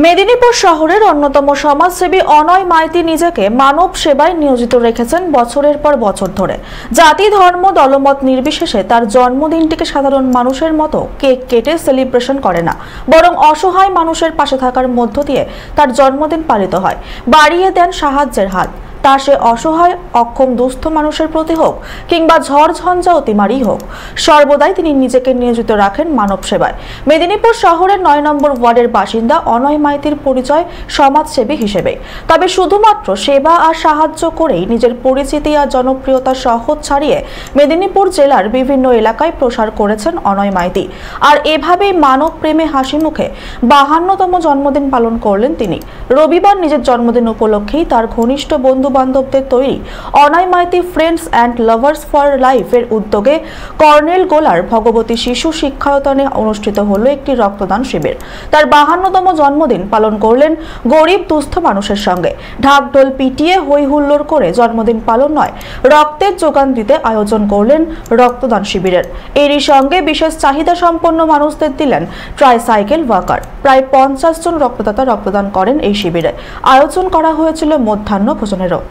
মেদিনীপুর শহরের অন্যতম সমাজসেবী অনয় মাইতি নিজেকে মানব সেবায় নিয়োজিত রেখেছেন বছরের পর বছর ধরে। জাতি ধর্ম দলমত নির্বিশেষে তার জন্মদিনটিকে সাধারণ মানুষের মতো কেক কেটে সেলিব্রেশন করে না, বরং অসহায় মানুষের পাশে থাকার মধ্য দিয়ে তার জন্মদিন পালিত হয়। বাড়িয়ে দেন সাহায্যের হাত, তা সে অসহায় অক্ষম দুস্থ মানুষের প্রতি হোক কিংবা ঝড় ঝঞ্ঝা অতিমারি হোক, সর্বদাই তিনি নিজেকে নিয়োজিত রাখেন মানব সেবায়। মেদিনীপুর শহরের ৯ নম্বর ওয়ার্ডের বাসিন্দা অনয় মাইতির পরিচয় সমাজসেবী হিসেবে। তবে শুধুমাত্র সেবা আর সাহায্য করেই নিজের পরিচিতি আর জনপ্রিয়তা সহজ ছাড়িয়ে মেদিনীপুর জেলার বিভিন্ন এলাকায় প্রসার করেছেন অনয় মাইতি। আর এভাবেই মানব প্রেমে হাসি মুখে ৫২তম জন্মদিন পালন করলেন তিনি। রবিবার নিজের জন্মদিন উপলক্ষেই তার ঘনিষ্ঠ বন্ধু বান্ধবদের তৈরি Anay Maiti friends and lovers for life এর উদ্যোগে কর্নেল গোলার ভগবতী শিশু শিক্ষায়তনে অনুষ্ঠিত হলো একটি রক্তদান শিবির। তার ৫২তম জন্মদিন পালন করলেন গরিব দুস্থ মানুষের সঙ্গে। ঢাকঢোল পিটিয়ে হই হুল্লোড় করে জন্মদিন পালন নয়, রক্তের যোগান দিতে আয়োজন করলেন রক্তদান শিবিরের। এরই সঙ্গে বিশেষ চাহিদা সম্পন্ন মানুষদের দিলেন ট্রাইসাইকেল ওয়াকার। প্রায় ৫০ জন রক্তদাতা রক্তদান করেন এই শিবিরে। আয়োজন করা হয়েছিল মধ্যাহ্ন ভোজনেরও।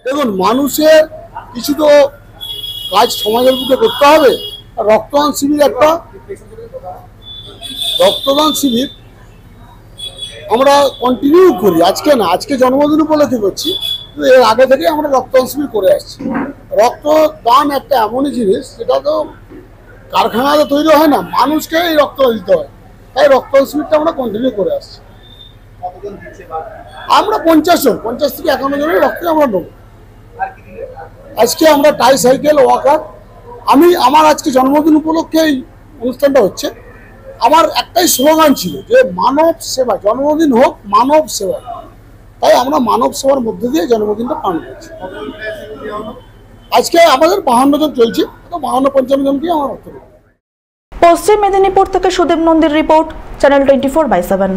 দেখুন, মানুষের কিছু তো কাজ সমাজের বুকে করতে হবে। রক্তদান শিবির একটা রক্তদান শিবির আমরা কন্টিনিউ করি, আজকে না, আজকে জন্মদিন উপলক্ষে করছি, এর আগে থেকে আমরা রক্তদান শিবির করে আসছি। রক্তদান একটা এমনই জিনিস যেটা তো কারখানাতে তৈরি হয় না, মানুষকে এই রক্তদান দিতে হয়। তাই রক্তদান শিবিরটা আমরা কন্টিনিউ করে আসছি। আমরা ৫০ জন, ৫০ থেকে ৫১ জনের রক্ত আমরা নেব। আজকে আমরা ট্রাইসাইকেল ওয়াকার, আমার আজকে জন্মদিন উপলক্ষে এই অনুষ্ঠানটা হচ্ছে। আমার একটাই স্লোগান ছিল যে মানব সেবা, জন্মদিন হোক মানব সেবা। তাই আমরা মানব সেবার মধ্যে দিয়ে জন্মদিনটা পালন করছি। আজকে আমাদের ৫২ জন চলছে, তো ৫৫ জনকে আমার রক্ত। পশ্চিম মেদিনীপুর থেকে সুদীপ নন্দীর রিপোর্ট, চ্যানেল 24/7।